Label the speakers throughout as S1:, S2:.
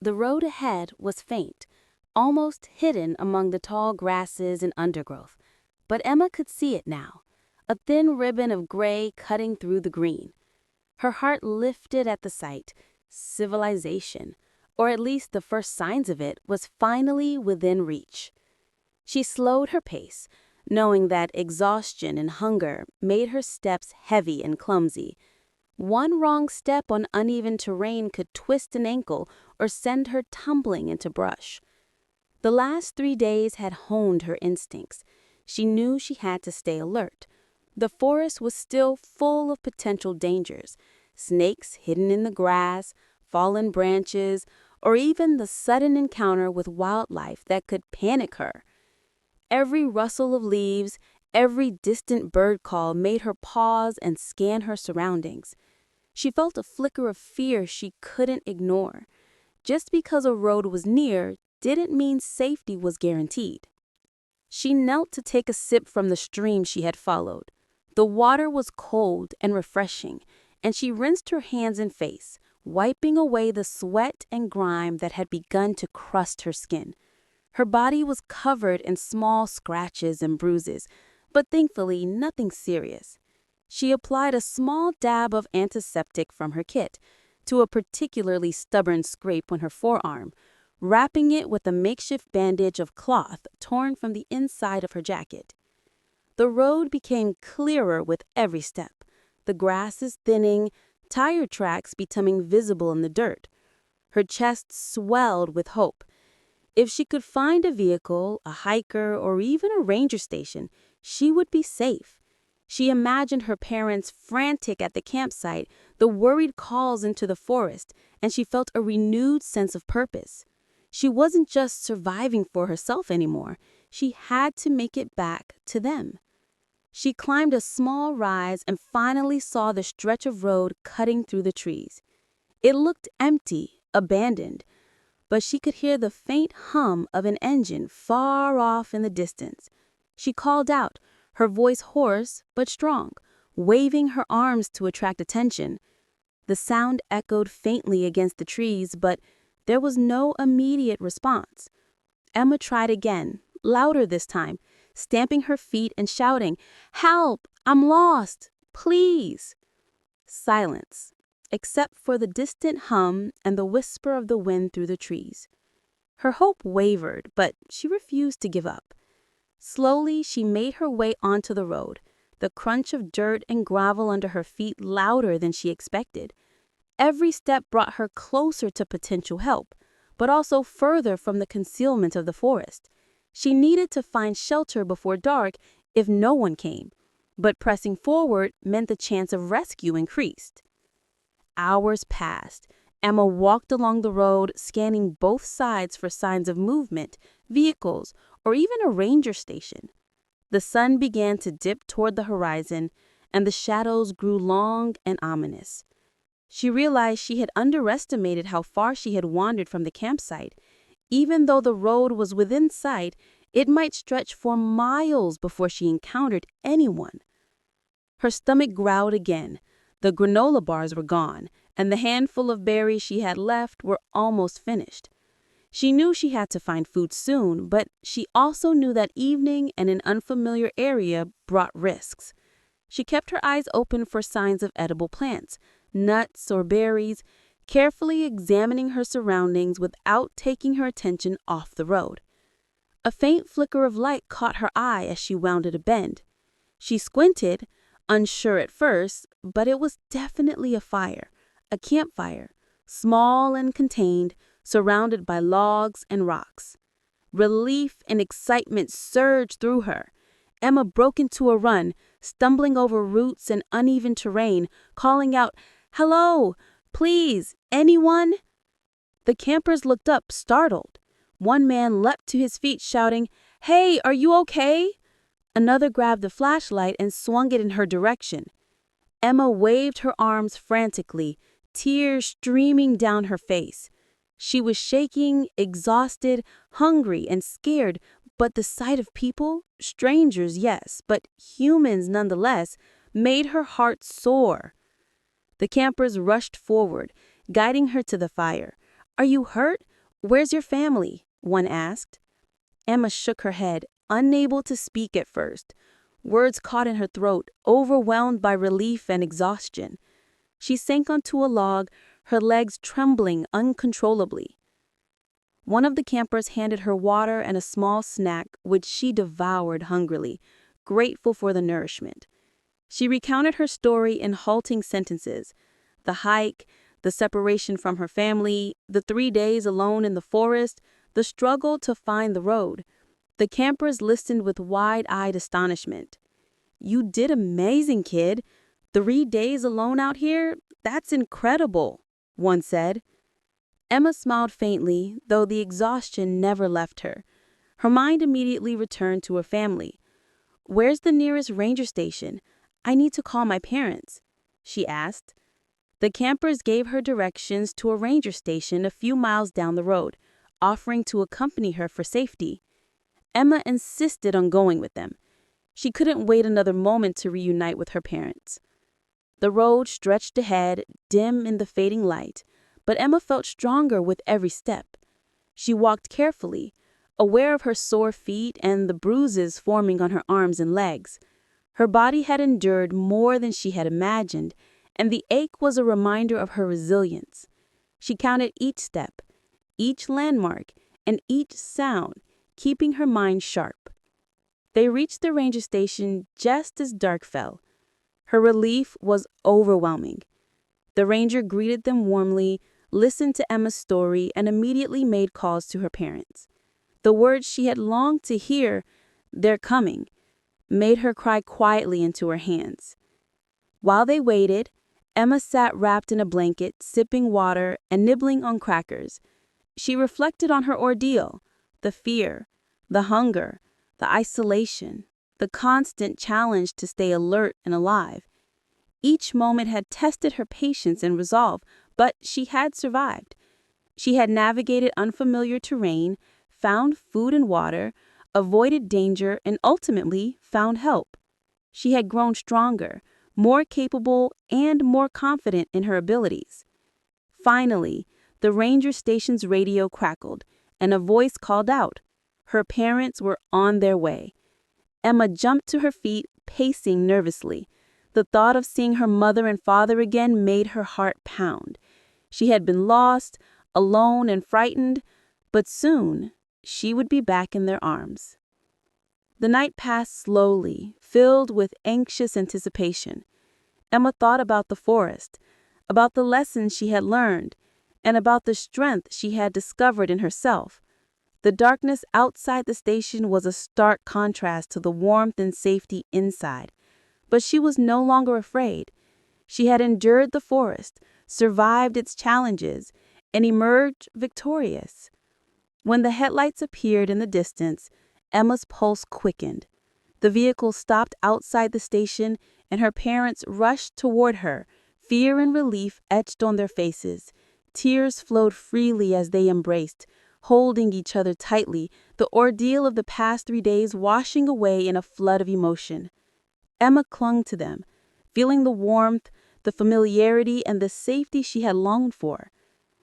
S1: The road ahead was faint, almost hidden among the tall grasses and undergrowth, but Emma could see it now, a thin ribbon of gray cutting through the green. Her heart lifted at the sight. Civilization, or at least the first signs of it, was finally within reach. She slowed her pace, knowing that exhaustion and hunger made her steps heavy and clumsy. One wrong step on uneven terrain could twist an ankle or send her tumbling into brush. The last 3 days had honed her instincts. She knew she had to stay alert. The forest was still full of potential dangers: snakes hidden in the grass, fallen branches, or even the sudden encounter with wildlife that could panic her. Every rustle of leaves, every distant bird call made her pause and scan her surroundings. She felt a flicker of fear she couldn't ignore. Just because a road was near didn't mean safety was guaranteed. She knelt to take a sip from the stream she had followed. The water was cold and refreshing, and she rinsed her hands and face, wiping away the sweat and grime that had begun to crust her skin. Her body was covered in small scratches and bruises, but thankfully nothing serious. She applied a small dab of antiseptic from her kit to a particularly stubborn scrape on her forearm, wrapping it with a makeshift bandage of cloth torn from the inside of her jacket. The road became clearer with every step, the grasses thinning, tire tracks becoming visible in the dirt. Her chest swelled with hope. If she could find a vehicle, a hiker, or even a ranger station, she would be safe. She imagined her parents frantic at the campsite, the worried calls into the forest, and she felt a renewed sense of purpose. She wasn't just surviving for herself anymore. She had to make it back to them. She climbed a small rise and finally saw the stretch of road cutting through the trees. It looked empty, abandoned, but she could hear the faint hum of an engine far off in the distance. She called out, her voice hoarse but strong, waving her arms to attract attention. The sound echoed faintly against the trees, but there was no immediate response. Emma tried again, louder this time, stamping her feet and shouting, "Help! I'm lost! Please!" Silence, except for the distant hum and the whisper of the wind through the trees. Her hope wavered, but she refused to give up. Slowly, she made her way onto the road, the crunch of dirt and gravel under her feet louder than she expected. Every step brought her closer to potential help, but also further from the concealment of the forest. She needed to find shelter before dark if no one came, but pressing forward meant the chance of rescue increased. Hours passed. Emma walked along the road, scanning both sides for signs of movement, vehicles, or even a ranger station. The sun began to dip toward the horizon, and the shadows grew long and ominous. She realized she had underestimated how far she had wandered from the campsite. Even though the road was within sight, it might stretch for miles before she encountered anyone. Her stomach growled again. The granola bars were gone, and the handful of berries she had left were almost finished. She knew she had to find food soon, but she also knew that evening and an unfamiliar area brought risks. She kept her eyes open for signs of edible plants, nuts or berries, carefully examining her surroundings without taking her attention off the road. A faint flicker of light caught her eye as she rounded a bend. She squinted, unsure at first, but it was definitely a fire, a campfire, small and contained, surrounded by logs and rocks. Relief and excitement surged through her. Emma broke into a run, stumbling over roots and uneven terrain, calling out, "Hello! Please! Anyone?" The campers looked up, startled. One man leapt to his feet, shouting, "Hey, are you okay?" Another grabbed the flashlight and swung it in her direction. Emma waved her arms frantically, tears streaming down her face. She was shaking, exhausted, hungry, and scared, but the sight of people, strangers, yes, but humans nonetheless, made her heart soar. The campers rushed forward, guiding her to the fire. "Are you hurt? "Where's your family?" one asked. Emma shook her head, unable to speak at first. Words caught in her throat, overwhelmed by relief and exhaustion. She sank onto a log, her legs trembling uncontrollably. One of the campers handed her water and a small snack, which she devoured hungrily, grateful for the nourishment. She recounted her story in halting sentences: the hike, the separation from her family, the 3 days alone in the forest, the struggle to find the road. The campers listened with wide-eyed astonishment. "You did amazing, kid. 3 days alone out here? That's incredible," one said. Emma smiled faintly, though the exhaustion never left her. Her mind immediately returned to her family. "Where's the nearest ranger station? I need to call my parents," she asked. The campers gave her directions to a ranger station a few miles down the road, offering to accompany her for safety. Emma insisted on going with them. She couldn't wait another moment to reunite with her parents. The road stretched ahead, dim in the fading light, but Emma felt stronger with every step. She walked carefully, aware of her sore feet and the bruises forming on her arms and legs. Her body had endured more than she had imagined, and the ache was a reminder of her resilience. She counted each step, each landmark, and each sound, keeping her mind sharp. They reached the ranger station just as dark fell. Her relief was overwhelming. The ranger greeted them warmly, listened to Emma's story, and immediately made calls to her parents. The words she had longed to hear, "They're coming," made her cry quietly into her hands. While they waited, Emma sat wrapped in a blanket, sipping water and nibbling on crackers. She reflected on her ordeal: the fear, the hunger, the isolation, the constant challenge to stay alert and alive. Each moment had tested her patience and resolve, but she had survived. She had navigated unfamiliar terrain, found food and water, avoided danger, and ultimately found help. She had grown stronger, more capable, and more confident in her abilities. Finally, the ranger station's radio crackled, and a voice called out. Her parents were on their way. Emma jumped to her feet, pacing nervously. The thought of seeing her mother and father again made her heart pound. She had been lost, alone, and frightened, but soon she would be back in their arms. The night passed slowly, filled with anxious anticipation. Emma thought about the forest, about the lessons she had learned, and about the strength she had discovered in herself. The darkness outside the station was a stark contrast to the warmth and safety inside. But she was no longer afraid. She had endured the forest, survived its challenges, and emerged victorious. When the headlights appeared in the distance, Emma's pulse quickened. The vehicle stopped outside the station, and her parents rushed toward her, fear and relief etched on their faces. Tears flowed freely as they embraced, holding each other tightly, the ordeal of the past 3 days washing away in a flood of emotion. Emma clung to them, feeling the warmth, the familiarity, and the safety she had longed for.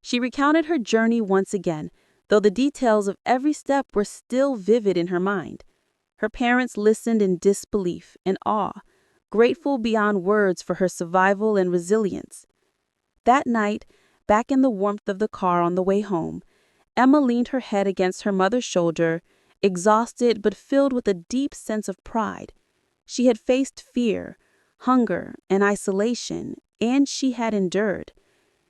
S1: She recounted her journey once again, though the details of every step were still vivid in her mind. Her parents listened in disbelief and awe, grateful beyond words for her survival and resilience. That night, back in the warmth of the car on the way home, Emma leaned her head against her mother's shoulder, exhausted but filled with a deep sense of pride. She had faced fear, hunger, and isolation, and she had endured.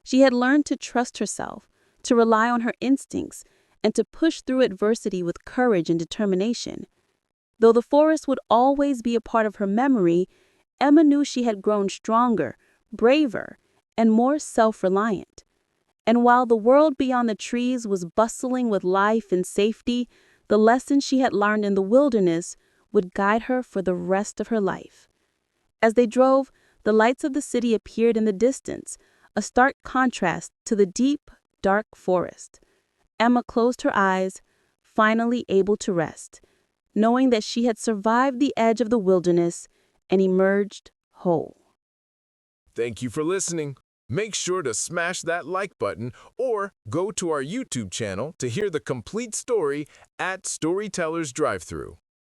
S1: She had learned to trust herself, to rely on her instincts, and to push through adversity with courage and determination. Though the forest would always be a part of her memory, Emma knew she had grown stronger, braver, and more self-reliant. And while the world beyond the trees was bustling with life and safety, the lessons she had learned in the wilderness would guide her for the rest of her life. As they drove, the lights of the city appeared in the distance, a stark contrast to the deep, dark forest. Emma closed her eyes, finally able to rest, knowing that she had survived the edge of the wilderness and emerged whole.
S2: Thank you for listening. Make sure to smash that like button or go to our YouTube channel to hear the complete story at Storytellers Drive-Thru.